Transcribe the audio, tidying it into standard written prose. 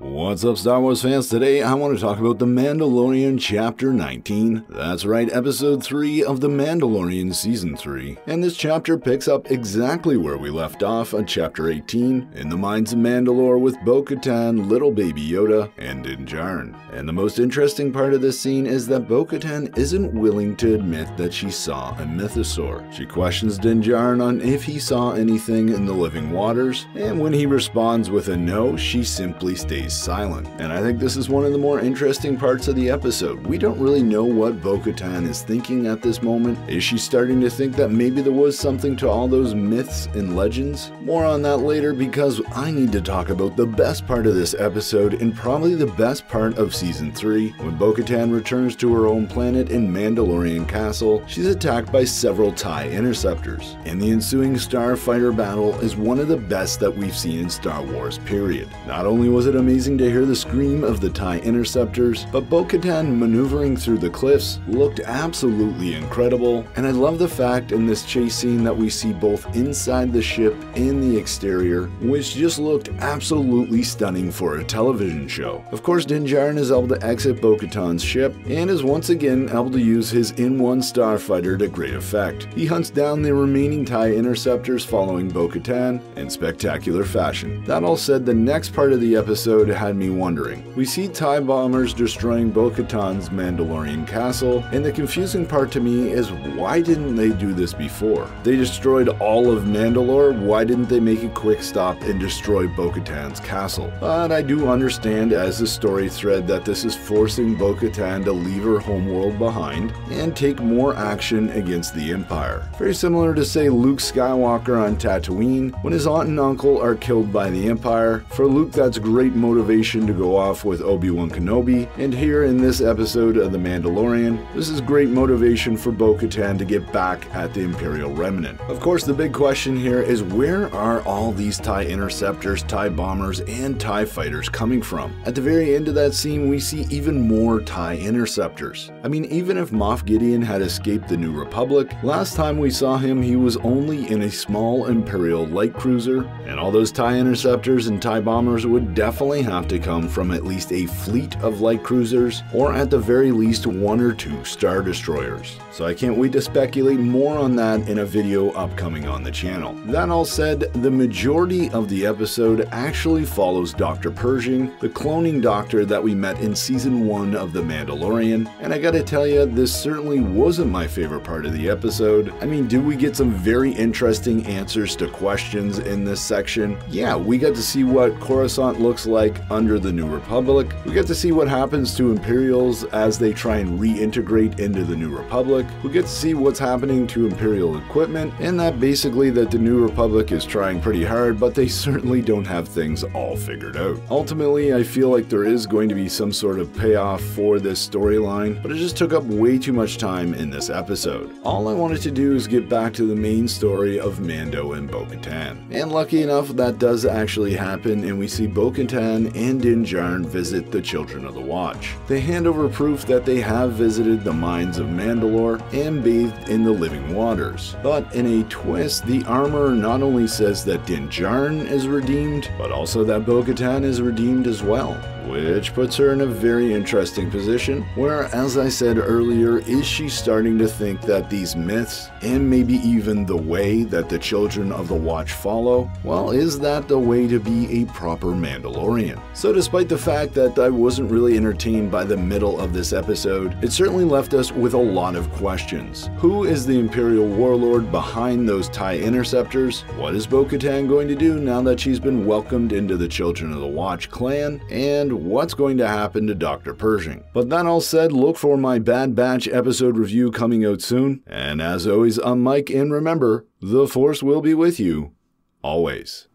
What's up, Star Wars fans? Today I want to talk about The Mandalorian Chapter 19. That's right, Episode 3 of The Mandalorian Season 3. And this chapter picks up exactly where we left off on Chapter 18, in the mines of Mandalore with Bo-Katan, little baby Yoda, and Din Djarin. And the most interesting part of this scene is that Bo-Katan isn't willing to admit that she saw a mythosaur. She questions Din Djarin on if he saw anything in the living waters, and when he responds with a no, she simply stays silent. And I think this is one of the more interesting parts of the episode. We don't really know what Bo-Katan is thinking at this moment. Is she starting to think that maybe there was something to all those myths and legends? More on that later, because I need to talk about the best part of this episode and probably the best part of Season 3. When Bo-Katan returns to her own planet in Mandalorian Castle, she's attacked by several TIE interceptors. And the ensuing starfighter battle is one of the best that we've seen in Star Wars, period. Not only was it amazing to hear the scream of the TIE interceptors, but Bo-Katan maneuvering through the cliffs looked absolutely incredible, and I love the fact in this chase scene that we see both inside the ship and the exterior, which just looked absolutely stunning for a television show. Of course, Din Djarin is able to exit Bo-Katan's ship and is once again able to use his in-1 starfighter to great effect. He hunts down the remaining TIE interceptors following Bo-Katan in spectacular fashion. That all said, the next part of the episode had me wondering. We see TIE bombers destroying Bo-Katan's Mandalorian castle, and the confusing part to me is why didn't they do this before? They destroyed all of Mandalore, why didn't they make a quick stop and destroy Bo-Katan's castle? But I do understand as a story thread that this is forcing Bo-Katan to leave her homeworld behind and take more action against the Empire. Very similar to, say, Luke Skywalker on Tatooine when his aunt and uncle are killed by the Empire. For Luke, that's great motivation to go off with Obi-Wan Kenobi, and here in this episode of The Mandalorian, this is great motivation for Bo-Katan to get back at the Imperial Remnant. Of course, the big question here is where are all these TIE interceptors, TIE bombers, and TIE fighters coming from? At the very end of that scene, we see even more TIE interceptors. I mean, even if Moff Gideon had escaped the New Republic, last time we saw him, he was only in a small Imperial light cruiser, and all those TIE interceptors and TIE bombers would definitely have to come from at least a fleet of light cruisers, or at the very least 1 or 2 Star Destroyers. So I can't wait to speculate more on that in a video upcoming on the channel. That all said, the majority of the episode actually follows Dr. Pershing, the cloning doctor that we met in Season 1 of The Mandalorian, and I gotta tell you, this certainly wasn't my favorite part of the episode. I mean, did we get some very interesting answers to questions in this section? Yeah, we got to see what Coruscant looks like under the New Republic. We get to see what happens to Imperials as they try and reintegrate into the New Republic. We get to see what's happening to Imperial equipment, and that basically that the New Republic is trying pretty hard, but they certainly don't have things all figured out. Ultimately, I feel like there is going to be some sort of payoff for this storyline, but it just took up way too much time in this episode. All I wanted to do is get back to the main story of Mando and Bo-Katan. And lucky enough, that does actually happen, and we see Bo-Katan and Din Djarin visit the Children of the Watch. They hand over proof that they have visited the mines of Mandalore and bathed in the living waters. But in a twist, the armor not only says that Din Djarin is redeemed, but also that Bo-Katan is redeemed as well, which puts her in a very interesting position where, as I said earlier, is she starting to think that these myths, and maybe even the way that the Children of the Watch follow, well, is that the way to be a proper Mandalorian? So despite the fact that I wasn't really entertained by the middle of this episode, it certainly left us with a lot of questions. Who is the Imperial warlord behind those TIE interceptors? What is Bo-Katan going to do now that she's been welcomed into the Children of the Watch clan? And what's going to happen to Dr. Pershing? But that all said, look for my Bad Batch episode review coming out soon. And as always, I'm Mike, and remember, the Force will be with you, always.